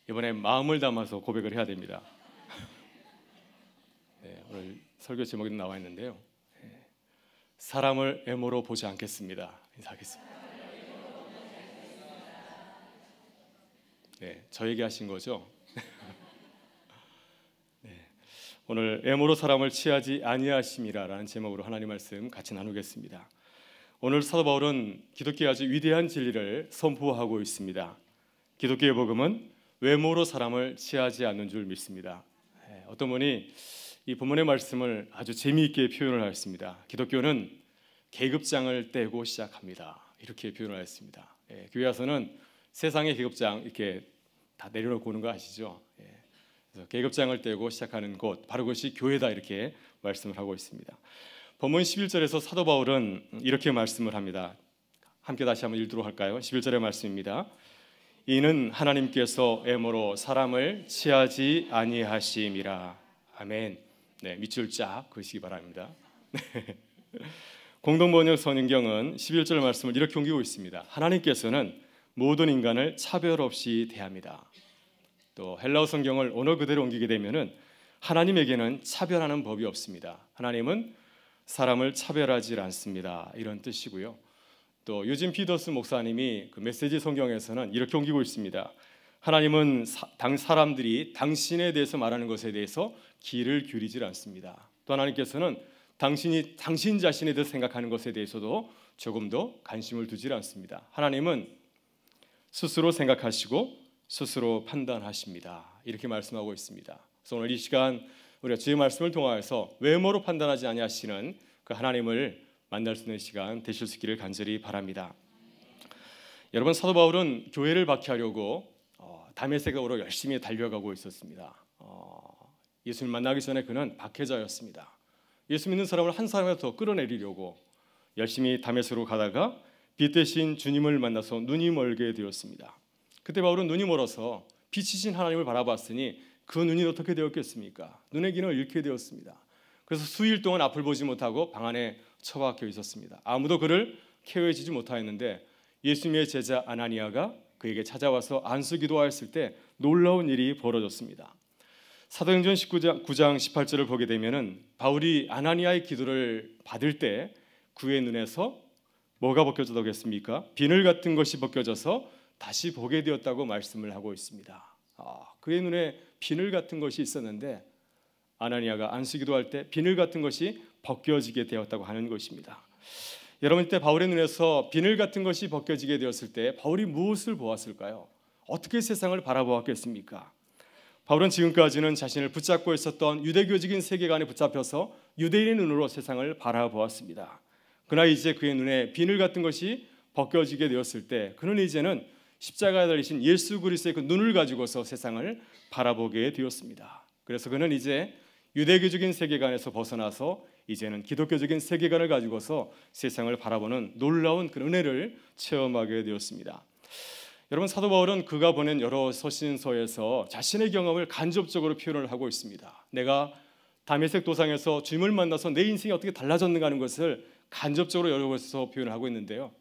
이번에 마음을 담아서 고백을 해야 됩니다. 네, 오늘 설교 제목이 나와 있는데요. 사람을 애모로 보지 않겠습니다. 인사하겠습니다. 네, 저에게 하신 거죠. 네, 오늘 애모로 사람을 취하지 아니하심이라라는 제목으로 하나님 말씀 같이 나누겠습니다. 오늘 사도 바울은 기독교의 아주 위대한 진리를 선포하고 있습니다. 기독교의 복음은 외모로 사람을 취하지 않는 줄 믿습니다. 어떤 분이 이 본문의 말씀을 아주 재미있게 표현을 하였습니다. 기독교는 계급장을 떼고 시작합니다. 이렇게 표현을 하였습니다. 교회 와서는 세상의 계급장 이렇게 다 내려놓고 오는 거 아시죠? 그래서 계급장을 떼고 시작하는 곳, 바로 그것이 교회다, 이렇게 말씀을 하고 있습니다. 본문 11절에서 사도 바울은 이렇게 말씀을 합니다. 함께 다시 한번 읽도록 할까요? 11절의 말씀입니다. 이는 하나님께서 애모로 사람을 취하지 아니하심이라. 아멘. 네, 밑줄 쫙 그으시기 바랍니다. 공동번역 선인경은 11절 말씀을 이렇게 옮기고 있습니다. 하나님께서는 모든 인간을 차별 없이 대합니다. 또 헬라어 성경을 언어 그대로 옮기게 되면은 하나님에게는 차별하는 법이 없습니다. 하나님은 사람을 차별하지 않습니다. 이런 뜻이고요. 또 유진 피더스 목사님이 그 메시지 성경에서는 이렇게 옮기고 있습니다. 하나님은 사람들이 당신에 대해서 말하는 것에 대해서 귀를 기울이질 않습니다. 또 하나님께서는 당신이 당신 자신에 대해서 생각하는 것에 대해서도 조금도 관심을 두질 않습니다. 하나님은 스스로 생각하시고 스스로 판단하십니다. 이렇게 말씀하고 있습니다. 그래서 오늘 이 시간 우리가 주의 말씀을 통하여서 외모로 판단하지 아니하시는 그 하나님을 만날 수 있는 시간 되실 수 있기를 간절히 바랍니다. 여러분, 사도 바울은 교회를 박해하려고 다메섹으로 열심히 달려가고 있었습니다. 예수님 만나기 전에 그는 박해자였습니다. 예수 믿는 사람을 한 사람이라도 더 끌어내리려고 열심히 다메섹으로 가다가 빛 대신 주님을 만나서 눈이 멀게 되었습니다. 그때 바울은 눈이 멀어서 빛이신 하나님을 바라봤으니 그 눈이 어떻게 되었겠습니까? 눈의 기능을 잃게 되었습니다. 그래서 수일 동안 앞을 보지 못하고 방 안에 처박혀 있었습니다. 아무도 그를 케어해주지 못하였는데 예수님의 제자 아나니아가 그에게 찾아와서 안수 기도하였을 때 놀라운 일이 벌어졌습니다. 사도행전 9장 18절을 보게 되면은 바울이 아나니아의 기도를 받을 때 그의 눈에서 뭐가 벗겨졌다고 했습니까? 비늘 같은 것이 벗겨져서 다시 보게 되었다고 말씀을 하고 있습니다. 그의 눈에 비늘 같은 것이 있었는데 아나니아가 안수 기도할 때 비늘 같은 것이 벗겨지게 되었다고 하는 것입니다. 여러분, 이때 바울의 눈에서 비늘 같은 것이 벗겨지게 되었을 때 바울이 무엇을 보았을까요? 어떻게 세상을 바라보았겠습니까? 바울은 지금까지는 자신을 붙잡고 있었던 유대교적인 세계관에 붙잡혀서 유대인의 눈으로 세상을 바라보았습니다. 그러나 이제 그의 눈에 비늘 같은 것이 벗겨지게 되었을 때 그는 이제는 십자가에 달리신 예수 그리스도의 그 눈을 가지고서 세상을 바라보게 되었습니다. 그래서 그는 이제 유대교적인 세계관에서 벗어나서 이제는 기독교적인 세계관을 가지고서 세상을 바라보는 놀라운 그 은혜를 체험하게 되었습니다. 여러분, 사도 바울은 그가 보낸 여러 서신서에서 자신의 경험을 간접적으로 표현을 하고 있습니다. 내가 다메섹 도상에서 주님을 만나서 내 인생이 어떻게 달라졌는가 하는 것을 간접적으로 여러 곳에서 표현을 하고 있는데요.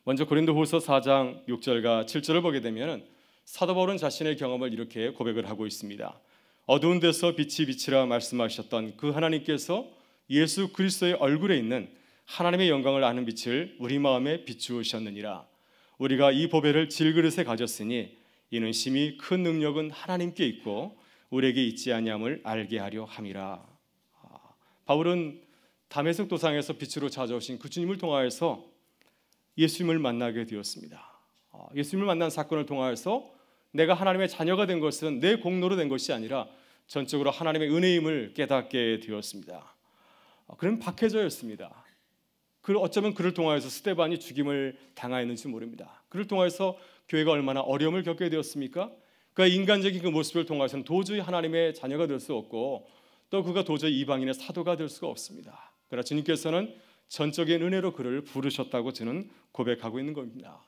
먼저 고린도후서 4장 6절과 7절을 보게 되면 사도 바울은 자신의 경험을 이렇게 고백을 하고 있습니다. 어두운 데서 빛이 비치라 말씀하셨던 그 하나님께서 예수 그리스도의 얼굴에 있는 하나님의 영광을 아는 빛을 우리 마음에 비추셨느니라. 우리가 이 보배를 질그릇에 가졌으니 이는 심히 큰 능력은 하나님께 있고 우리에게 있지 아니함을 알게 하려 함이라. 바울은 다메섹 도상에서 빛으로 찾아오신 그 주님을 통하여서 예수님을 만나게 되었습니다. 예수님을 만난 사건을 통하여서 내가 하나님의 자녀가 된 것은 내 공로로 된 것이 아니라 전적으로 하나님의 은혜임을 깨닫게 되었습니다. 그는 박해자였습니다. 어쩌면 그를 통하여서 스데반이 죽임을 당하였는지 모릅니다. 그를 통하여서 교회가 얼마나 어려움을 겪게 되었습니까? 그가 인간적인 그 모습을 통해서는 도저히 하나님의 자녀가 될 수 없고 또 그가 도저히 이방인의 사도가 될 수가 없습니다. 그러나 주님께서는 전적인 은혜로 그를 부르셨다고 저는 고백하고 있는 겁니다.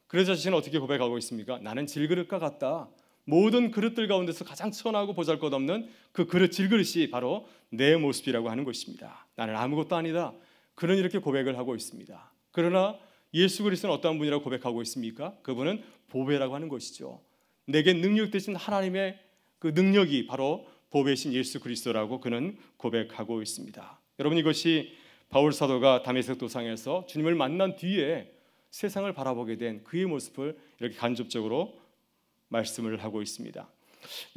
그래서 자신은 어떻게 고백하고 있습니까? 나는 질그릇과 같다. 모든 그릇들 가운데서 가장 천하고 보잘것없는 그 그릇 질그릇이 바로 내 모습이라고 하는 것입니다. 나는 아무것도 아니다. 그는 이렇게 고백을 하고 있습니다. 그러나 예수 그리스도는 어떠한 분이라고 고백하고 있습니까? 그분은 보배라고 하는 것이죠. 내게 능력 되신 하나님의 그 능력이 바로 보배신 예수 그리스도라고 그는 고백하고 있습니다. 여러분, 이것이 바울 사도가 다메섹 도상에서 주님을 만난 뒤에 세상을 바라보게 된 그의 모습을 이렇게 간접적으로 말씀을 하고 있습니다.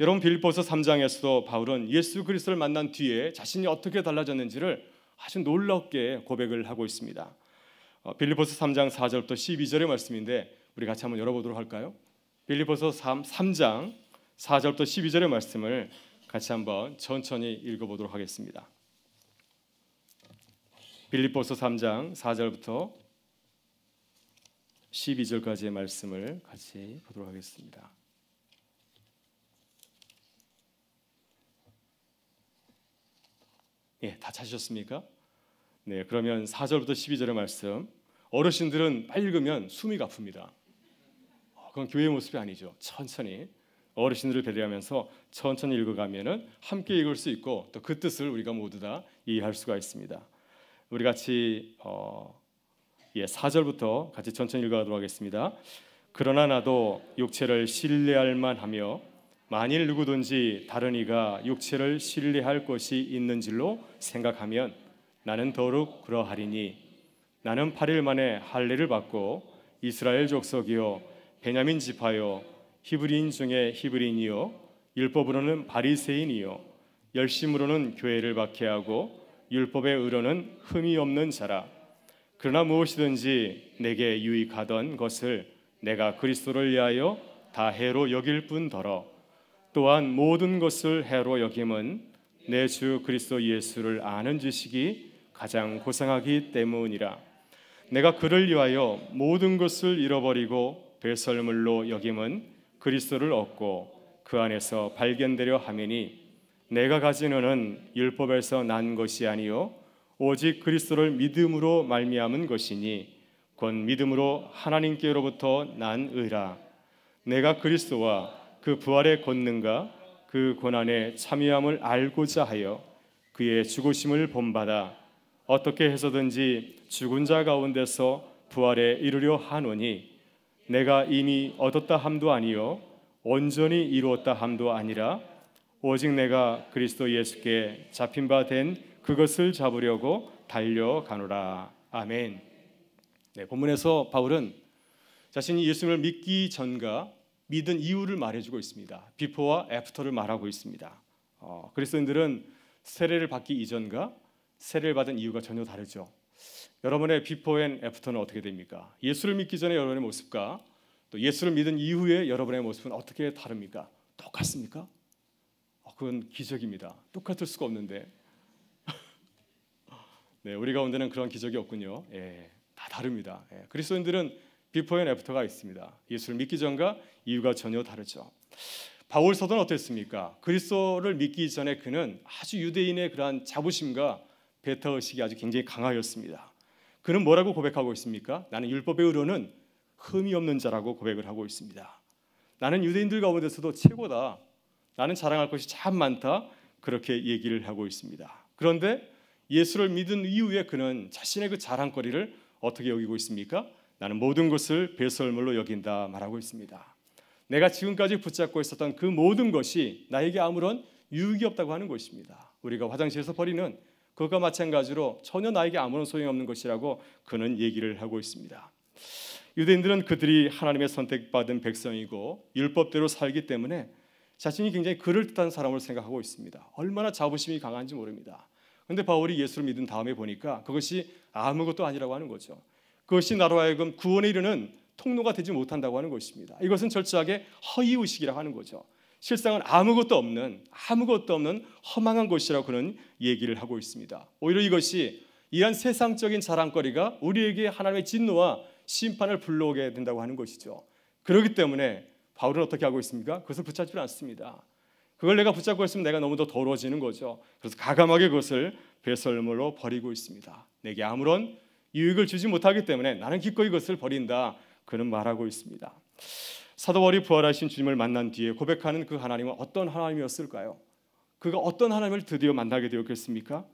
여러분, 빌립보서 3장에서도 바울은 예수 그리스도를 만난 뒤에 자신이 어떻게 달라졌는지를 아주 놀랍게 고백을 하고 있습니다. 빌립보서 3장 4절부터 12절의 말씀인데 우리 같이 한번 열어보도록 할까요? 빌립보서 3장 4절부터 12절의 말씀을 같이 한번 천천히 읽어보도록 하겠습니다. 빌립보서 3장 4절부터 12절까지의 말씀을 같이 보도록 하겠습니다. 예, 다 찾으셨습니까? 네, 그러면 4절부터 12절의 말씀, 어르신들은 빨리 읽으면 숨이 가쁩니다. 그건 교회의 모습이 아니죠. 천천히 어르신들을 배려하면서 천천히 읽어가면은 함께 읽을 수 있고 또 그 뜻을 우리가 모두 다 이해할 수가 있습니다. 우리 같이 4절부터 같이 천천히 읽어가도록 하겠습니다. 그러나 나도 육체를 신뢰할 만하며 만일 누구든지 다른 이가 육체를 신뢰할 것이 있는 줄로 생각하면 나는 더욱 그러하리니 나는 8일 만에 할례를 받고 이스라엘 족속이요 베냐민 지파요 히브리인 중에 히브리인이요 율법으로는 바리새인이요 열심으로는 교회를 박해하고 율법의 의로는 흠이 없는 자라. 그러나 무엇이든지 내게 유익하던 것을 내가 그리스도를 위하여 다 해로 여길 뿐더러 또한 모든 것을 해로 여김은 내 주 그리스도 예수를 아는 지식이 가장 고상하기 때문이라. 내가 그를 위하여 모든 것을 잃어버리고 배설물로 여김은 그리스도를 얻고 그 안에서 발견되려 함이니 내가 가진 은은 율법에서 난 것이 아니요 오직 그리스도를 믿음으로 말미암은 것이니 곧 믿음으로 하나님께로부터 난 의라. 내가 그리스도와 그 부활의 권능과 그 고난의 참여함을 알고자 하여 그의 죽으심을 본받아 어떻게 해서든지 죽은 자 가운데서 부활에 이르려 하노니 내가 이미 얻었다 함도 아니요 온전히 이루었다 함도 아니라 오직 내가 그리스도 예수께 잡힌 바 된 그것을 잡으려고 달려가노라. 아멘. 네, 본문에서 바울은 자신이 예수님을 믿기 전과 믿은 이유를 말해주고 있습니다. 비포와 애프터를 말하고 있습니다. 그리스도인들은 세례를 받기 이전과 세례를 받은 이유가 전혀 다르죠. 여러분의 비포 앤 애프터는 어떻게 됩니까? 예수를 믿기 전에 여러분의 모습과 또 예수를 믿은 이후에 여러분의 모습은 어떻게 다릅니까? 똑같습니까? 그건 기적입니다. 똑같을 수가 없는데 네, 우리 가운데는 그런 기적이 없군요. 다 다릅니다. 그리스도인들은 비포 앤 애프터가 있습니다. 예수를 믿기 전과 이유가 전혀 다르죠. 바울 사도는 어땠습니까? 그리스도를 믿기 전에 그는 아주 유대인의 그러한 자부심과 배타의식이 아주 굉장히 강하였습니다. 그는 뭐라고 고백하고 있습니까? 나는 율법의 의로는 흠이 없는 자라고 고백을 하고 있습니다. 나는 유대인들 가운데서도 최고다. 나는 자랑할 것이 참 많다. 그렇게 얘기를 하고 있습니다. 그런데 예수를 믿은 이후에 그는 자신의 그 자랑거리를 어떻게 여기고 있습니까? 나는 모든 것을 배설물로 여긴다 말하고 있습니다. 내가 지금까지 붙잡고 있었던 그 모든 것이 나에게 아무런 유익이 없다고 하는 것입니다. 우리가 화장실에서 버리는 그것과 마찬가지로 전혀 나에게 아무런 소용이 없는 것이라고 그는 얘기를 하고 있습니다. 유대인들은 그들이 하나님의 선택받은 백성이고 율법대로 살기 때문에 자신이 굉장히 그럴듯한 사람을 생각하고 있습니다. 얼마나 자부심이 강한지 모릅니다. 그런데 바울이 예수를 믿은 다음에 보니까 그것이 아무것도 아니라고 하는 거죠. 그것이 나로 하여금 구원에 이르는 통로가 되지 못한다고 하는 것입니다. 이것은 철저하게 허위의식이라고 하는 거죠. 실상은 아무것도 없는 허망한 것이라고 그는 얘기를 하고 있습니다. 오히려 이것이 이러한 세상적인 자랑거리가 우리에게 하나님의 진노와 심판을 불러오게 된다고 하는 것이죠. 그렇기 때문에 바울은 어떻게 하고 있습니까? 그것을 붙잡지 않습니다. 그걸 내가 붙잡고 있으면 내가 너무 더 더러워지는 거죠. 그래서 과감하게 그것을 배설물로 버리고 있습니다. 내게 아무런 유익을 주지 못하기 때문에 나는 기꺼이 그것을 버린다. 그는 말하고 있습니다. 사도 바울이 부활하신 주님을 만난 뒤에 고백하는 그 하나님은 어떤 하나님이었을까요? 그가 어떤 하나님을 드디어 만나게 되었겠습니까?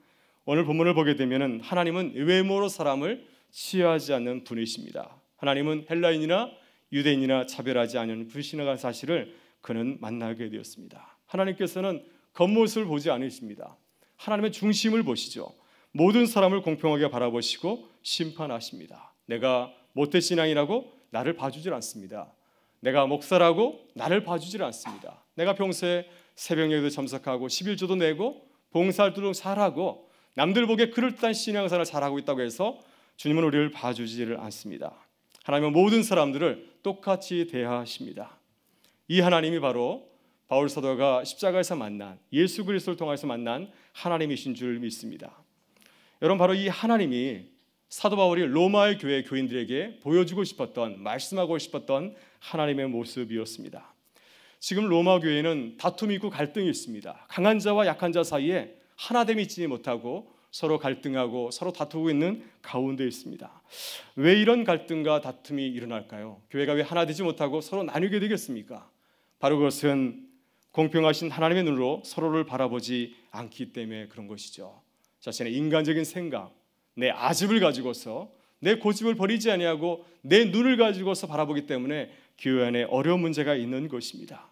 오늘 본문을 보게 되면 하나님은 외모로 사람을 취하지 않는 분이십니다. 하나님은 헬라인이나 유대인이나 차별하지 않는 분이시라는 사실을 그는 만나게 되었습니다. 하나님께서는 겉모습을 보지 않으십니다. 하나님의 중심을 보시죠. 모든 사람을 공평하게 바라보시고 심판하십니다. 내가 모태신앙이라고 나를 봐주질 않습니다. 내가 목사라고 나를 봐주질 않습니다. 내가 평소에 새벽예배도 참석하고 11조도 내고 봉사활동도 잘하고 남들 보기에 그럴듯한 신앙생활을 잘하고 있다고 해서 주님은 우리를 봐주지를 않습니다. 하나님은 모든 사람들을 똑같이 대하십니다. 이 하나님이 바로 바울 사도가 십자가에서 만난 예수 그리스도를 통해서 만난 하나님이신 줄 믿습니다. 여러분, 바로 이 하나님이 사도 바울이 로마의 교회 교인들에게 보여주고 싶었던, 말씀하고 싶었던 하나님의 모습이었습니다. 지금 로마 교회는 다툼이 있고 갈등이 있습니다. 강한 자와 약한 자 사이에 하나됨이 있지 못하고 서로 갈등하고 서로 다투고 있는 가운데 있습니다. 왜 이런 갈등과 다툼이 일어날까요? 교회가 왜 하나 되지 못하고 서로 나뉘게 되겠습니까? 바로 그것은 공평하신 하나님의 눈으로 서로를 바라보지 않기 때문에 그런 것이죠. 자신의 인간적인 생각, 내 아집을 가지고서 내 고집을 버리지 아니하고 내 눈을 가지고서 바라보기 때문에 교회 안에 어려운 문제가 있는 것입니다.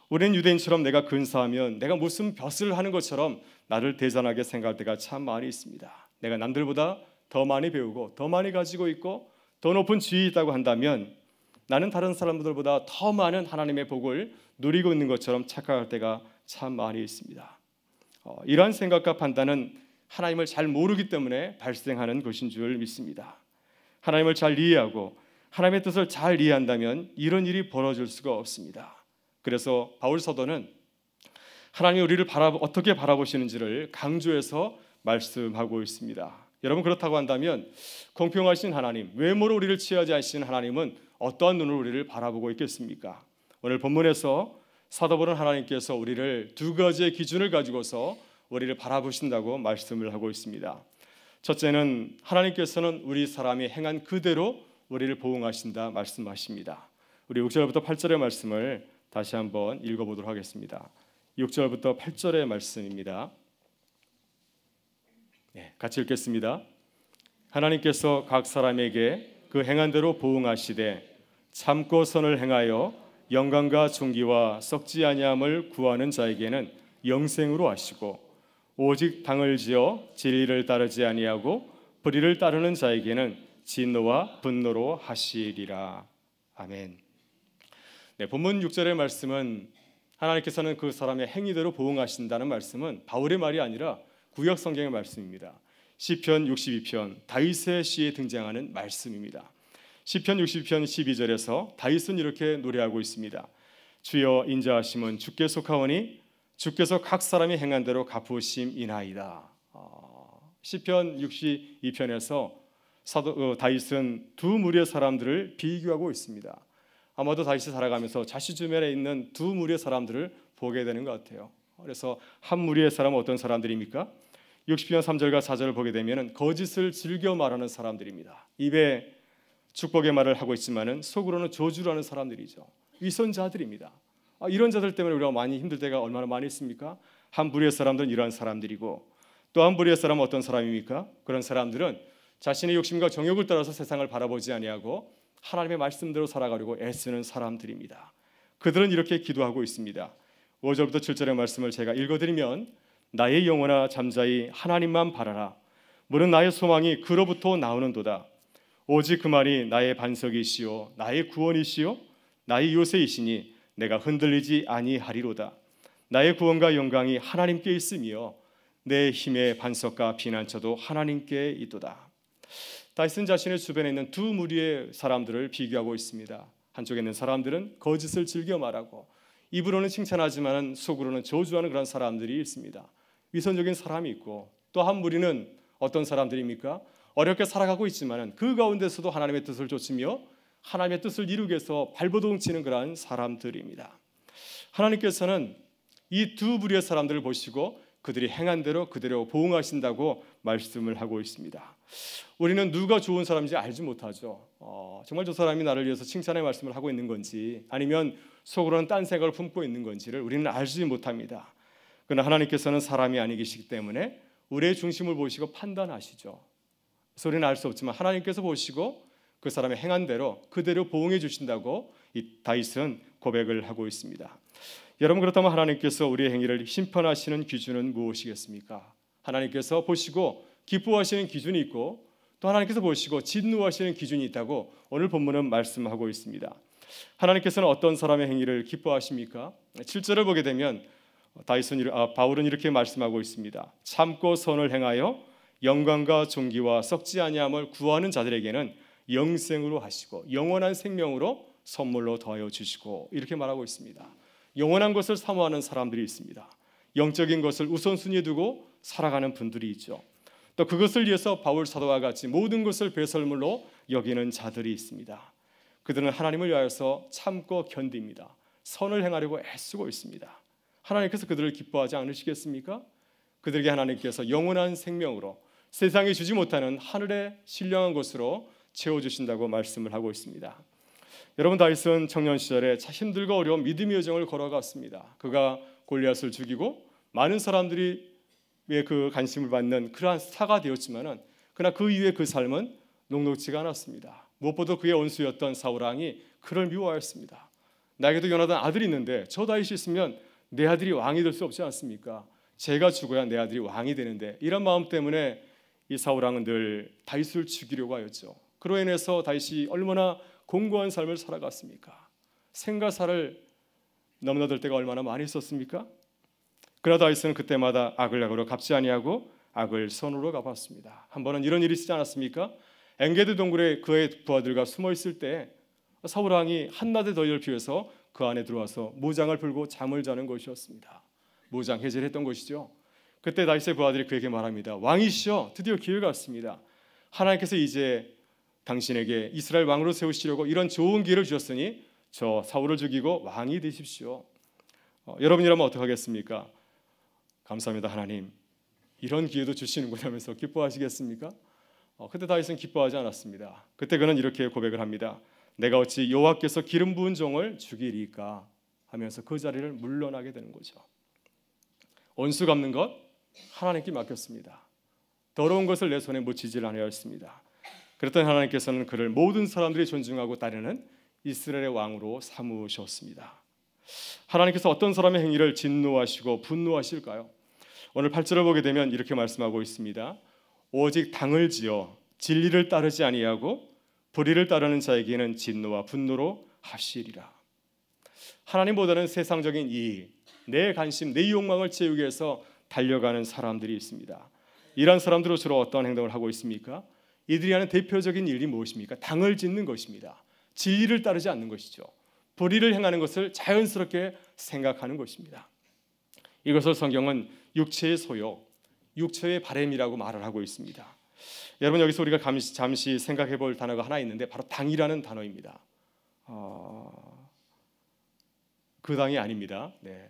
우리는 유대인처럼 내가 근사하면 내가 무슨 벼슬을 하는 것처럼 나를 대단하게 생각할 때가 참 많이 있습니다. 내가 남들보다 더 많이 배우고 더 많이 가지고 있고 더 높은 지위가 있다고 한다면 나는 다른 사람들보다 더 많은 하나님의 복을 누리고 있는 것처럼 착각할 때가 참 많이 있습니다. 이러한 생각과 판단은 하나님을 잘 모르기 때문에 발생하는 것인 줄 믿습니다. 하나님을 잘 이해하고 하나님의 뜻을 잘 이해한다면 이런 일이 벌어질 수가 없습니다. 그래서 바울 사도는 하나님이 우리를 어떻게 바라보시는지를 강조해서 말씀하고 있습니다. 여러분, 그렇다고 한다면 공평하신 하나님, 외모로 우리를 취하지 않으시는 하나님은 어떠한 눈으로 우리를 바라보고 있겠습니까? 오늘 본문에서 사도 바울은 하나님께서 우리를 두 가지의 기준을 가지고서 우리를 바라보신다고 말씀을 하고 있습니다. 첫째는 하나님께서는 우리 사람이 행한 그대로 우리를 보응하신다 말씀하십니다. 우리 6절부터 8절의 말씀을 다시 한번 읽어보도록 하겠습니다. 6절부터 8절의 말씀입니다. 같이 읽겠습니다. 하나님께서 각 사람에게 그 행한 대로 보응하시되 참고 선을 행하여 영광과 존귀와 썩지 아니함을 구하는 자에게는 영생으로 하시고 오직 당을 지어 진리를 따르지 아니하고 불의를 따르는 자에게는 진노와 분노로 하시리라. 아멘. 본문 6절의 말씀은 하나님께서는 그 사람의 행위대로 보응하신다는 말씀은 바울의 말이 아니라 구약 성경의 말씀입니다. 시편 62편 다윗의 시에 등장하는 말씀입니다. 시편 62편 12절에서 다윗은 이렇게 노래하고 있습니다. 주여 인자하심은 주께 속하오니 주께서 각 사람이 행한 대로 갚으심이나이다. 시편 62편에서 다윗은 두 무리의 사람들을 비교하고 있습니다. 아마도 다윗이 살아가면서 자신 주변에 있는 두 무리의 사람들을 보게 되는 것 같아요. 그래서 한 무리의 사람은 어떤 사람들입니까? 60편 3절과 4절을 보게 되면 거짓을 즐겨 말하는 사람들입니다. 입에 축복의 말을 하고 있지만은 속으로는 저주를 하는 사람들이죠. 위선자들입니다. 이런 자들 때문에 우리가 많이 힘들 때가 얼마나 많이 있습니까? 한 부류의 사람들은 이러한 사람들이고 또 한 부류의 사람은 어떤 사람입니까? 그런 사람들은 자신의 욕심과 정욕을 따라서 세상을 바라보지 아니하고 하나님의 말씀대로 살아가려고 애쓰는 사람들입니다. 그들은 이렇게 기도하고 있습니다. 5절부터 7절의 말씀을 제가 읽어드리면 나의 영혼아 잠자히 하나님만 바라라. 물은 나의 소망이 그로부터 나오는도다. 오직 그 말이 나의 반석이시요 나의 구원이시요 나의 요새이시니 내가 흔들리지 아니하리로다. 나의 구원과 영광이 하나님께 있으며 내 힘의 반석과 피난처도 하나님께 있도다. 다윗은 자신의 주변에 있는 두 무리의 사람들을 비교하고 있습니다. 한쪽에 있는 사람들은 거짓을 즐겨 말하고 입으로는 칭찬하지만 속으로는 저주하는 그런 사람들이 있습니다. 위선적인 사람이 있고 또 한 무리는 어떤 사람들입니까? 어렵게 살아가고 있지만 그 가운데서도 하나님의 뜻을 좇으며 하나님의 뜻을 이루기 위해서 발버둥 치는 그러한 사람들입니다. 하나님께서는 이 두 부류의 사람들을 보시고 그들이 행한 대로 그대로 보응하신다고 말씀을 하고 있습니다. 우리는 누가 좋은 사람인지 알지 못하죠. 정말 저 사람이 나를 위해서 칭찬의 말씀을 하고 있는 건지 아니면 속으로는 딴 생각을 품고 있는 건지를 우리는 알지 못합니다. 그러나 하나님께서는 사람이 아니시기 때문에 우리의 중심을 보시고 판단하시죠. 그래서 우리는 알 수 없지만 하나님께서 보시고 그 사람의 행한 대로 그대로 보응해 주신다고 이 다윗은 고백을 하고 있습니다. 여러분, 그렇다면 하나님께서 우리의 행위를 심판하시는 기준은 무엇이겠습니까? 하나님께서 보시고 기뻐하시는 기준이 있고 또 하나님께서 보시고 진노하시는 기준이 있다고 오늘 본문은 말씀하고 있습니다. 하나님께서는 어떤 사람의 행위를 기뻐하십니까? 7절을 보게 되면 바울은 이렇게 말씀하고 있습니다. 참고 선을 행하여 영광과 존귀와 썩지 아니함을 구하는 자들에게는 영생으로 하시고 영원한 생명으로 선물로 더하여 주시고, 이렇게 말하고 있습니다. 영원한 것을 사모하는 사람들이 있습니다. 영적인 것을 우선순위에 두고 살아가는 분들이 있죠. 또 그것을 위해서 바울 사도와 같이 모든 것을 배설물로 여기는 자들이 있습니다. 그들은 하나님을 위하여서 참고 견딥니다. 선을 행하려고 애쓰고 있습니다. 하나님께서 그들을 기뻐하지 않으시겠습니까? 그들에게 하나님께서 영원한 생명으로 세상이 주지 못하는 하늘의 신령한 것으로 채워주신다고 말씀을 하고 있습니다. 여러분, 다윗은 청년 시절에 힘들고 어려운 믿음의 여정을 걸어갔습니다. 그가 골리앗을 죽이고 많은 사람들이 그 관심을 받는 그러한 스타가 되었지만은 그러나 그 이후에 그 삶은 녹록지가 않았습니다. 무엇보다 그의 원수였던 사울 왕이 그를 미워하였습니다. 나에게도 연하던 아들이 있는데 저 다윗이 있으면 내 아들이 왕이 될 수 없지 않습니까? 제가 죽어야 내 아들이 왕이 되는데, 이런 마음 때문에 이 사울 왕은 늘 다윗을 죽이려고 하였죠. 그로 인해서 다윗이 얼마나 공고한 삶을 살아갔습니까? 생과 사를 넘나들 때가 얼마나 많이 있었습니까? 그러나 다윗은 그때마다 악을 악으로 갚지 아니하고 악을 선으로 갚았습니다. 한 번은 이런 일이 있지 않았습니까? 엔게디 동굴에 그의 부하들과 숨어 있을 때 사울 왕이 한낮에 더위를 피해서 그 안에 들어와서 무장을 풀고 잠을 자는 것이었습니다. 무장 해제를 했던 것이죠. 그때 다윗의 부하들이 그에게 말합니다. 왕이시여, 드디어 기회가 왔습니다. 하나님께서 이제 당신에게 이스라엘 왕으로 세우시려고 이런 좋은 기회를 주셨으니 저 사울을 죽이고 왕이 되십시오. 여러분이라면 어떻게 하겠습니까? 감사합니다 하나님, 이런 기회도 주시는구나 하면서 기뻐하시겠습니까? 그때 다윗은 기뻐하지 않았습니다. 그때 그는 이렇게 고백을 합니다. 내가 어찌 여호와께서 기름 부은 종을 죽이리까 하면서 그 자리를 물러나게 되는 거죠. 원수 갚는 것 하나님께 맡겼습니다. 더러운 것을 내 손에 묻히질 아니하였습니다. 그랬더니 하나님께서는 그를 모든 사람들이 존중하고 따르는 이스라엘의 왕으로 삼으셨습니다. 하나님께서 어떤 사람의 행위를 진노하시고 분노하실까요? 오늘 8절을 보게 되면 이렇게 말씀하고 있습니다. 오직 당을 지어 진리를 따르지 아니하고 불의를 따르는 자에게는 진노와 분노로 하시리라. 하나님보다는 세상적인 이익, 내 관심, 내 욕망을 채우기 위해서 달려가는 사람들이 있습니다. 이런 사람들은 주로 어떤 행동을 하고 있습니까? 이들이 하는 대표적인 일이 무엇입니까? 당을 짓는 것입니다. 진리를 따르지 않는 것이죠. 불의를 행하는 것을 자연스럽게 생각하는 것입니다. 이것을 성경은 육체의 소욕, 육체의 바램이라고 말을 하고 있습니다. 여러분, 여기서 우리가 잠시 생각해 볼 단어가 하나 있는데 바로 당이라는 단어입니다. 그 당이 아닙니다. 네.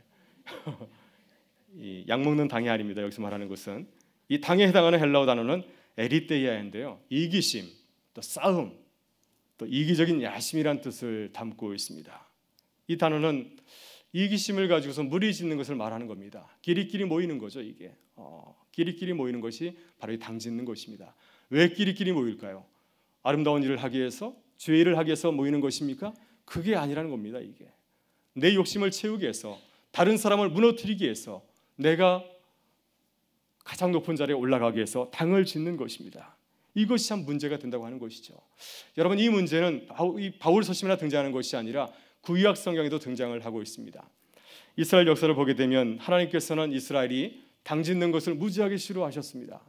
이 약 먹는 당이 아닙니다. 여기서 말하는 것은 이 당에 해당하는 헬라어 단어는 에리떼이아인데요. 이기심, 또 싸움, 또 이기적인 야심이란 뜻을 담고 있습니다. 이 단어는 이기심을 가지고서 무리 짓는 것을 말하는 겁니다. 끼리끼리 모이는 거죠. 이게 끼리끼리 모이는 것이 바로 이 당 짓는 것입니다. 왜 끼리끼리 모일까요? 아름다운 일을 하기 위해서, 죄의 일을 하기 위해서 모이는 것입니까? 그게 아니라는 겁니다. 이게 내 욕심을 채우기 위해서, 다른 사람을 무너뜨리기 위해서, 내가 가장 높은 자리에 올라가기 위해서 당을 짓는 것입니다. 이것이 참 문제가 된다고 하는 것이죠. 여러분, 이 문제는 바울 서신이나 등장하는 것이 아니라 구약 성경에도 등장을 하고 있습니다. 이스라엘 역사를 보게 되면 하나님께서는 이스라엘이 당 짓는 것을 무지하게 싫어하셨습니다.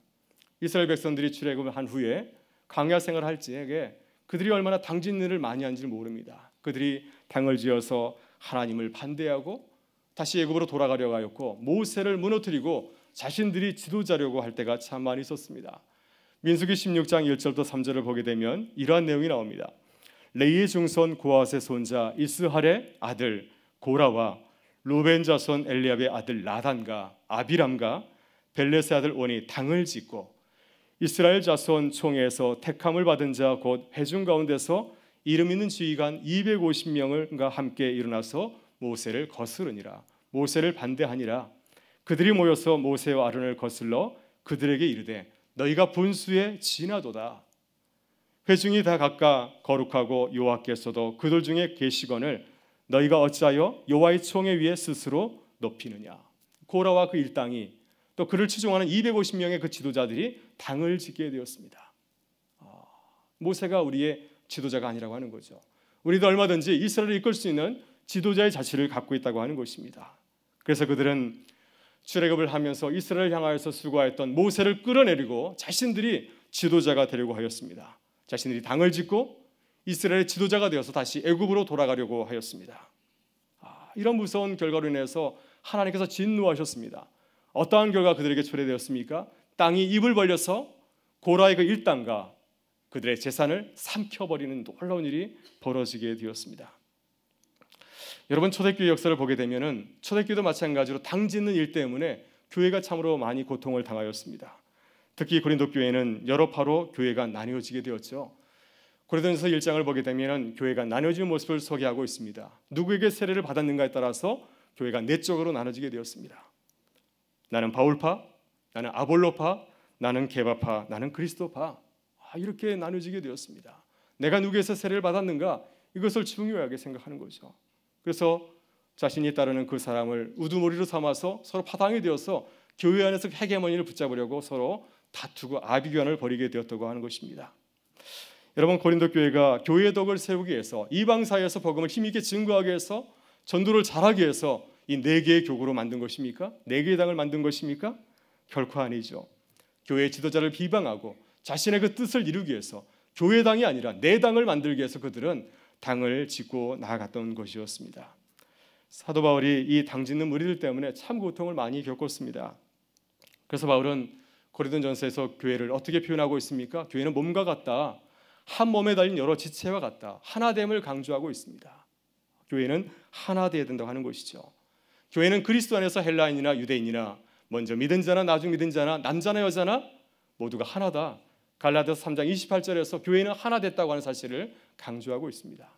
이스라엘 백성들이 출애굽한 후에 광야 생활을 할 때에 그들이 얼마나 당 짓는 일을 많이 한지를 모릅니다. 그들이 당을 지어서 하나님을 반대하고 다시 애굽으로 돌아가려고 하였고 모세를 무너뜨리고 자신들이 지도자려고 할 때가 참 많이 있었습니다. 민수기 16장 1절부터 3절을 보게 되면 이러한 내용이 나옵니다. 레이의 중손 고앗의 손자 이스할의 아들 고라와 루벤 자손 엘리압의 아들 나단과 아비람과 벨렛의 아들 온이 당을 짓고 이스라엘 자손 총회에서 택함을 받은 자 곧 회중 가운데서 이름 있는 지휘관 250명과 함께 일어나서 모세를 거스르니라. 모세를 반대하니라. 그들이 모여서 모세와 아론을 거슬러 그들에게 이르되 너희가 분수에 지나도다. 회중이 다 각각 거룩하고 여호와께서도 그들 중에 계시거늘 너희가 어찌하여 여호와의 총회 위에 스스로 높이느냐. 고라와 그 일당이 또 그를 추종하는 250명의 그 지도자들이 당을 짓게 되었습니다. 모세가 우리의 지도자가 아니라고 하는 거죠. 우리도 얼마든지 이스라엘을 이끌 수 있는 지도자의 자질을 갖고 있다고 하는 것입니다. 그래서 그들은 출애굽을 하면서 이스라엘을 향하여서 수고하였던 모세를 끌어내리고 자신들이 지도자가 되려고 하였습니다. 자신들이 당을 짓고 이스라엘의 지도자가 되어서 다시 애굽으로 돌아가려고 하였습니다. 이런 무서운 결과로 인해서 하나님께서 진노하셨습니다. 어떠한 결과 그들에게 초래되었습니까? 땅이 입을 벌려서 고라의 그 일당과 그들의 재산을 삼켜버리는 놀라운 일이 벌어지게 되었습니다. 여러분, 초대교회 역사를 보게 되면은 초대교회도 마찬가지로 당 짓는 일 때문에 교회가 참으로 많이 고통을 당하였습니다. 특히 고린도 교회는 여러 파로 교회가 나뉘어지게 되었죠. 고린도전서 1장을 보게 되면 교회가 나뉘어지는 모습을 소개하고 있습니다. 누구에게 세례를 받았는가에 따라서 교회가 네 쪽으로 나눠지게 되었습니다. 나는 바울파, 나는 아볼로파, 나는 게바파, 나는 그리스도파, 이렇게 나눠지게 되었습니다. 내가 누구에서 세례를 받았는가, 이것을 중요하게 생각하는 거죠. 그래서 자신이 따르는 그 사람을 우두머리로 삼아서 서로 파당이 되어서 교회 안에서 헤게모니를 붙잡으려고 서로 다투고 아비규환을 벌이게 되었다고 하는 것입니다. 여러분, 고린도 교회가 교회의 덕을 세우기 위해서 이방 사회에서 복음을 힘있게 증거하기 위해서 전도를 잘하기 위해서 이 네 개의 교구로 만든 것입니까? 네 개의 당을 만든 것입니까? 결코 아니죠. 교회의 지도자를 비방하고 자신의 그 뜻을 이루기 위해서 교회 당이 아니라 네 당을 만들기 위해서 그들은 당을 짓고 나아갔던 것이었습니다. 사도 바울이 이 당 짓는 무리들 때문에 참 고통을 많이 겪었습니다. 그래서 바울은 고린도전서에서 교회를 어떻게 표현하고 있습니까? 교회는 몸과 같다. 한 몸에 달린 여러 지체와 같다. 하나됨을 강조하고 있습니다. 교회는 하나 되어야 된다고 하는 것이죠. 교회는 그리스도 안에서 헬라인이나 유대인이나 먼저 믿은 자나 나중 믿은 자나 남자나 여자나 모두가 하나다. 갈라디아서 3장 28절에서 교회는 하나 됐다고 하는 사실을 강조하고 있습니다.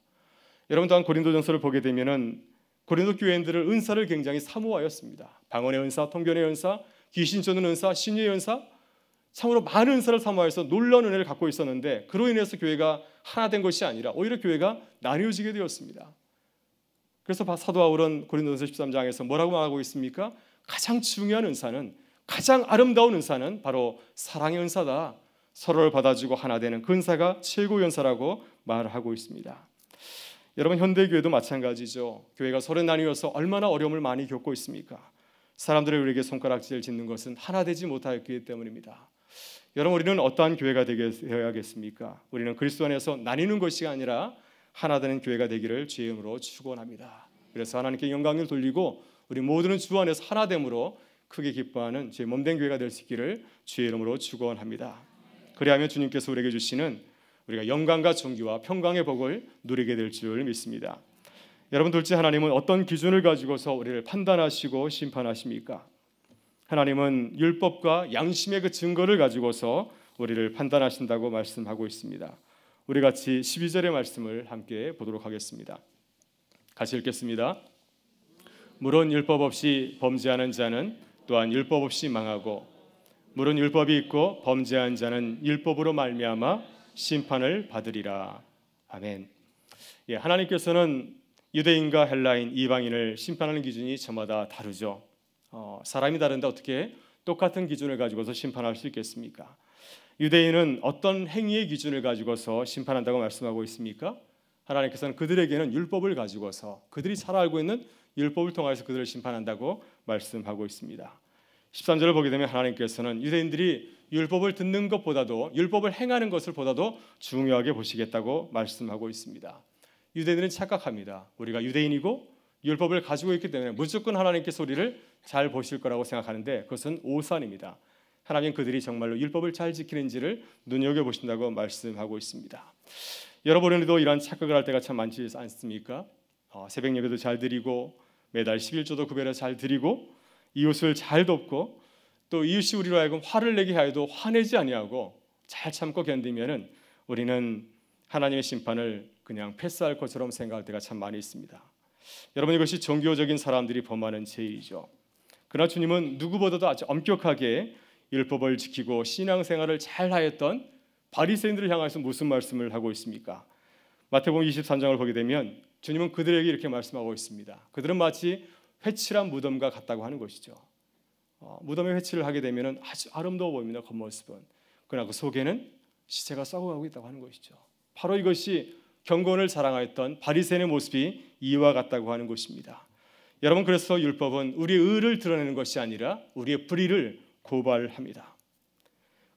여러분, 또한 고린도전서를 보게 되면은 고린도 교회인들을 은사를 굉장히 사모하였습니다. 방언의 은사, 통변의 은사, 귀신 쫓는 은사, 신유의 은사, 참으로 많은 은사를 사모하여서 놀라운 은혜를 갖고 있었는데 그로 인해서 교회가 하나 된 것이 아니라 오히려 교회가 나뉘어지게 되었습니다. 그래서 사도 바울은 고린도전서 13장에서 뭐라고 말하고 있습니까? 가장 중요한 은사는, 가장 아름다운 은사는 바로 사랑의 은사다. 서로를 받아주고 하나 되는 그 은사가 최고의 은사라고 말하고 있습니다. 여러분, 현대교회도 마찬가지죠. 교회가 서로 나뉘어서 얼마나 어려움을 많이 겪고 있습니까? 사람들이 우리에게 손가락질 짓는 것은 하나 되지 못하였기 때문입니다. 여러분, 우리는 어떠한 교회가 되어야겠습니까? 우리는 그리스도 안에서 나뉘는 것이 아니라 하나 되는 교회가 되기를 주의 이름으로 축원합니다. 그래서 하나님께 영광을 돌리고 우리 모두는 주 안에서 하나됨으로 크게 기뻐하는 주의 몸된 교회가 될 수 있기를 주의 이름으로 축원합니다. 그리하면 주님께서 우리에게 주시는 우리가 영광과 존귀와 평강의 복을 누리게 될 줄 믿습니다. 여러분, 둘째, 하나님은 어떤 기준을 가지고서 우리를 판단하시고 심판하십니까? 하나님은 율법과 양심의 그 증거를 가지고서 우리를 판단하신다고 말씀하고 있습니다. 우리 같이 12절의 말씀을 함께 보도록 하겠습니다. 같이 읽겠습니다. 물론 율법 없이 범죄하는 자는 또한 율법 없이 망하고 물은 율법이 있고 범죄한 자는 율법으로 말미암아 심판을 받으리라. 아멘. 하나님께서는 유대인과 헬라인, 이방인을 심판하는 기준이 저마다 다르죠. 사람이 다른데 어떻게 똑같은 기준을 가지고서 심판할 수 있겠습니까? 유대인은 어떤 행위의 기준을 가지고서 심판한다고 말씀하고 있습니까? 하나님께서는 그들에게는 율법을 가지고서 그들이 잘 알고 있는 율법을 통해서 그들을 심판한다고 말씀하고 있습니다. 13절을 보게 되면 하나님께서는 유대인들이 율법을 듣는 것보다도 율법을 행하는 것을 보다도 중요하게 보시겠다고 말씀하고 있습니다. 유대인들은 착각합니다. 우리가 유대인이고 율법을 가지고 있기 때문에 무조건 하나님께서 우리를 잘 보실 거라고 생각하는데 그것은 오산입니다. 하나님 그들이 정말로 율법을 잘 지키는지를 눈여겨보신다고 말씀하고 있습니다. 여러분들도 이러한 착각을 할 때가 참 많지 않습니까? 새벽 예배도 잘 드리고 매달 11조도 구별해서 잘 드리고 이웃을 잘 돕고 또 이웃이 우리로 하여금 화를 내게 하여도 화내지 아니하고 잘 참고 견디면은 우리는 하나님의 심판을 그냥 패스할 것처럼 생각할 때가 참 많이 있습니다. 여러분, 이것이 종교적인 사람들이 범하는 죄이죠. 그러나 주님은 누구보다도 아주 엄격하게 율법을 지키고 신앙생활을 잘 하였던 바리새인들을 향해서 무슨 말씀을 하고 있습니까? 마태복음 23장을 보게 되면 주님은 그들에게 이렇게 말씀하고 있습니다. 그들은 마치 회칠한 무덤과 같다고 하는 것이죠. 무덤에 회칠을 하게 되면 아주 아름다워 보입니다. 겉모습은. 그러나 그 속에는 시체가 썩어가고 있다고 하는 것이죠. 바로 이것이 경건을 자랑하였던 바리새인의 모습이 이와 같다고 하는 것입니다. 여러분, 그래서 율법은 우리의 의를 드러내는 것이 아니라 우리의 불의를 고발합니다.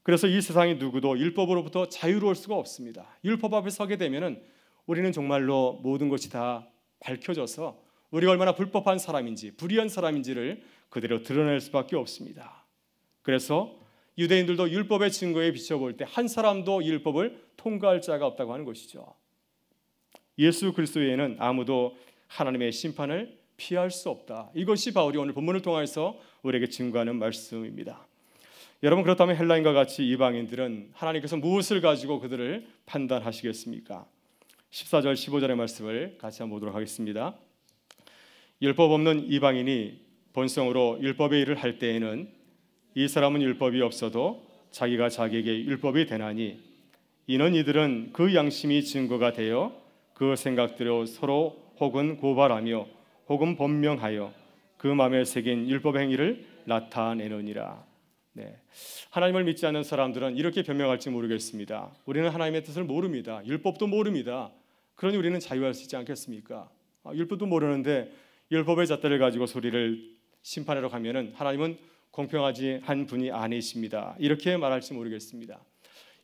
그래서 이 세상의 누구도 율법으로부터 자유로울 수가 없습니다. 율법 앞에 서게 되면 우리는 정말로 모든 것이 다 밝혀져서 우리가 얼마나 불법한 사람인지 불의한 사람인지를 그대로 드러낼 수밖에 없습니다. 그래서 유대인들도 율법의 증거에 비춰볼 때 한 사람도 율법을 통과할 자가 없다고 하는 것이죠. 예수 그리스도 외에는 아무도 하나님의 심판을 피할 수 없다. 이것이 바울이 오늘 본문을 통해서 우리에게 증거하는 말씀입니다. 여러분, 그렇다면 헬라인과 같이 이방인들은 하나님께서 무엇을 가지고 그들을 판단하시겠습니까? 14절 15절의 말씀을 같이 한번 보도록 하겠습니다. 율법 없는 이방인이 본성으로 율법의 일을 할 때에는 이 사람은 율법이 없어도 자기가 자기에게 율법이 되나니 이는 이들은 그 양심이 증거가 되어 그 생각대로 서로 혹은 고발하며 혹은 번명하여 그 마음에 새긴 율법 행위를 나타내느니라. 네. 하나님을 믿지 않는 사람들은 이렇게 변명할지 모르겠습니다. 우리는 하나님의 뜻을 모릅니다. 율법도 모릅니다. 그러니 우리는 자유할 수 있지 않겠습니까? 율법도 모르는데 율법의 잣대를 가지고 소리를 심판하러 가면은 하나님은 공평하지 한 분이 아니십니다. 이렇게 말할지 모르겠습니다.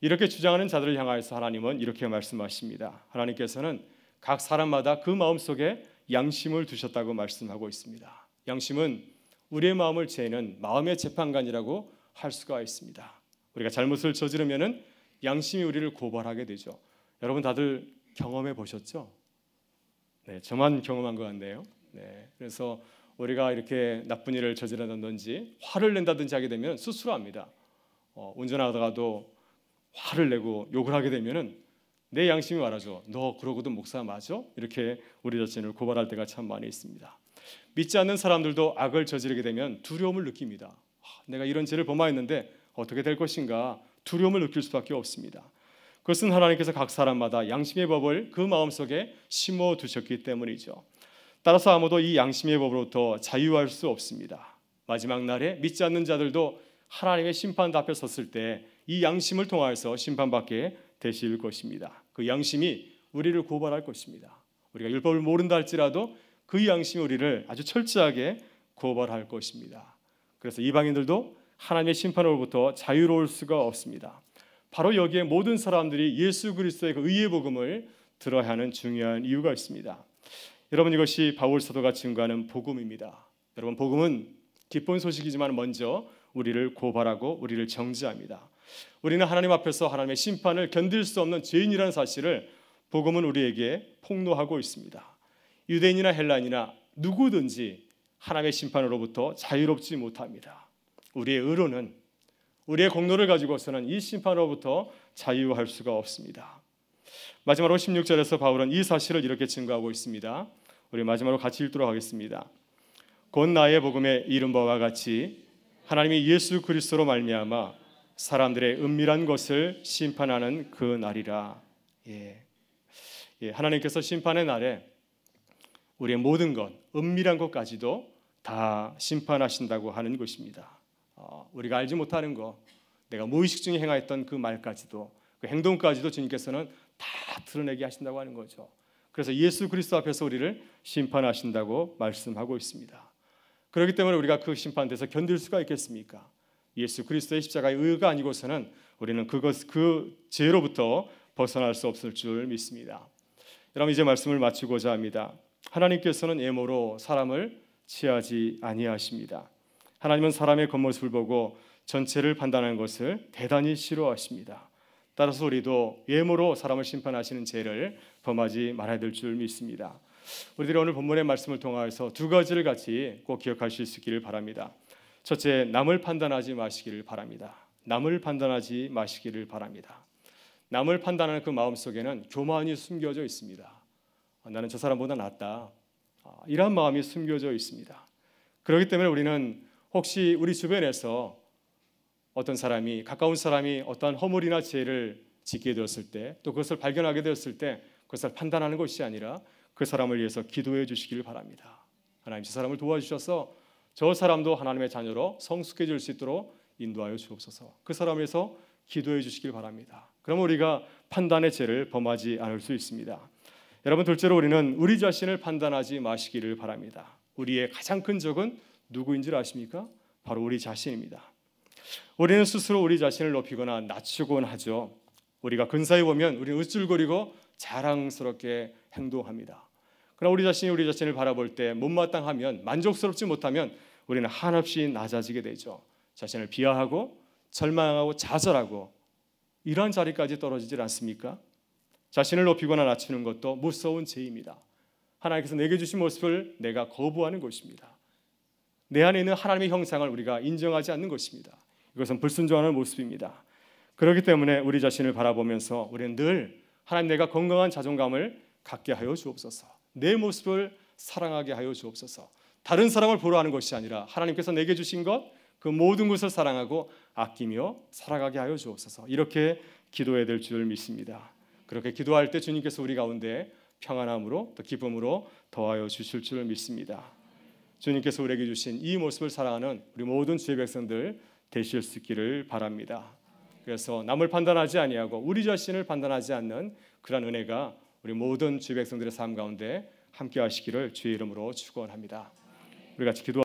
이렇게 주장하는 자들을 향하여서 하나님은 이렇게 말씀하십니다. 하나님께서는 각 사람마다 그 마음속에 양심을 두셨다고 말씀하고 있습니다. 양심은 우리의 마음을 재는 마음의 재판관이라고 할 수가 있습니다. 우리가 잘못을 저지르면은 양심이 우리를 고발하게 되죠. 여러분 다들 경험해 보셨죠? 네, 저만 경험한 것 같네요. 네, 그래서 우리가 이렇게 나쁜 일을 저지른다든지 화를 낸다든지 하게 되면 스스로 합니다. 운전하다가도 화를 내고 욕을 하게 되면은 내 양심이 말하죠. 너 그러고도 목사 맞아? 이렇게 우리 자신을 고발할 때가 참 많이 있습니다. 믿지 않는 사람들도 악을 저지르게 되면 두려움을 느낍니다. 내가 이런 죄를 범하였는데 어떻게 될 것인가 두려움을 느낄 수밖에 없습니다. 그것은 하나님께서 각 사람마다 양심의 법을 그 마음속에 심어두셨기 때문이죠. 따라서 아무도 이 양심의 법으로부터 자유할 수 없습니다. 마지막 날에 믿지 않는 자들도 하나님의 심판 앞에 섰을 때 이 양심을 통하여서 심판받게 되실 것입니다. 그 양심이 우리를 고발할 것입니다. 우리가 율법을 모른다 할지라도 그 양심이 우리를 아주 철저하게 고발할 것입니다. 그래서 이방인들도 하나님의 심판으로부터 자유로울 수가 없습니다. 바로 여기에 모든 사람들이 예수 그리스도의 그 의의 복음을 들어야 하는 중요한 이유가 있습니다. 여러분, 이것이 바울 사도가 증거하는 복음입니다. 여러분, 복음은 기쁜 소식이지만 먼저 우리를 고발하고 우리를 정죄합니다. 우리는 하나님 앞에서 하나님의 심판을 견딜 수 없는 죄인이라는 사실을 복음은 우리에게 폭로하고 있습니다. 유대인이나 헬라인이나 누구든지 하나님의 심판으로부터 자유롭지 못합니다. 우리의 의로는 우리의 공로를 가지고서는 이 심판으로부터 자유할 수가 없습니다. 마지막으로 16절에서 바울은 이 사실을 이렇게 증거하고 있습니다. 우리 마지막으로 같이 읽도록 하겠습니다. 곧 나의 복음에 이른 바와 같이 하나님이 예수 그리스도로 말미암아 사람들의 은밀한 것을 심판하는 그 날이라. 하나님께서 심판의 날에 우리의 모든 것, 은밀한 것까지도 다 심판하신다고 하는 것입니다. 우리가 알지 못하는 것, 내가 무의식 중에 행하였던 그 말까지도, 그 행동까지도 주님께서는 다 드러내게 하신다고 하는 거죠. 그래서 예수 그리스도 앞에서 우리를 심판하신다고 말씀하고 있습니다. 그렇기 때문에 우리가 그 심판대에서 견딜 수가 있겠습니까? 예수 그리스도의 십자가의 의가 아니고서는 우리는 그 죄로부터 벗어날 수 없을 줄 믿습니다. 여러분, 이제 말씀을 마치고자 합니다. 하나님께서는 애모로 사람을 취하지 아니하십니다. 하나님은 사람의 겉모습을 보고 전체를 판단하는 것을 대단히 싫어하십니다. 따라서 우리도 외모로 사람을 심판하시는 죄를 범하지 말아야 될 줄 믿습니다. 우리들이 오늘 본문의 말씀을 통해서 두 가지를 같이 꼭 기억하실 수 있기를 바랍니다. 첫째, 남을 판단하지 마시기를 바랍니다. 남을 판단하지 마시기를 바랍니다. 남을 판단하는 그 마음속에는 교만이 숨겨져 있습니다. 나는 저 사람보다 낫다, 이런 마음이 숨겨져 있습니다. 그렇기 때문에 우리는 혹시 우리 주변에서 어떤 사람이, 가까운 사람이 어떠한 허물이나 죄를 짓게 되었을 때, 또 그것을 발견하게 되었을 때 그것을 판단하는 것이 아니라 그 사람을 위해서 기도해 주시길 바랍니다. 하나님, 저 사람을 도와주셔서 저 사람도 하나님의 자녀로 성숙해질 수 있도록 인도하여 주옵소서. 그 사람을 위해서 기도해 주시길 바랍니다. 그러면 우리가 판단의 죄를 범하지 않을 수 있습니다. 여러분, 둘째로 우리는 우리 자신을 판단하지 마시기를 바랍니다. 우리의 가장 큰 적은 누구인 줄 아십니까? 바로 우리 자신입니다. 우리는 스스로 우리 자신을 높이거나 낮추곤 하죠. 우리가 근사해 보면 우리는 으쭐거리고 자랑스럽게 행동합니다. 그러나 우리 자신이 우리 자신을 바라볼 때 못마땅하면, 만족스럽지 못하면 우리는 한없이 낮아지게 되죠. 자신을 비하하고 절망하고 좌절하고 이러한 자리까지 떨어지질 않습니까? 자신을 높이거나 낮추는 것도 무서운 죄입니다. 하나님께서 내게 주신 모습을 내가 거부하는 것입니다. 내 안에 있는 하나님의 형상을 우리가 인정하지 않는 것입니다. 이것은 불순종하는 모습입니다. 그렇기 때문에 우리 자신을 바라보면서 우리는 늘 하나님, 내가 건강한 자존감을 갖게 하여 주옵소서. 내 모습을 사랑하게 하여 주옵소서. 다른 사람을 보러 하는 것이 아니라 하나님께서 내게 주신 것, 그 모든 것을 사랑하고 아끼며 살아가게 하여 주옵소서. 이렇게 기도해야 될 줄 믿습니다. 그렇게 기도할 때 주님께서 우리 가운데 평안함으로 또 기쁨으로 더하여 주실 줄 믿습니다. 주님께서 우리에게 주신 이 모습을 사랑하는 우리 모든 주의 백성들 되실 수 있기를 바랍니다. 그래서 남을 판단하지 아니하고 우리 자신을 판단하지 않는 그런 은혜가 우리 모든 주의 백성들의 삶 가운데 함께 하시기를 주의 이름으로 축원합니다. 우리 같이 기도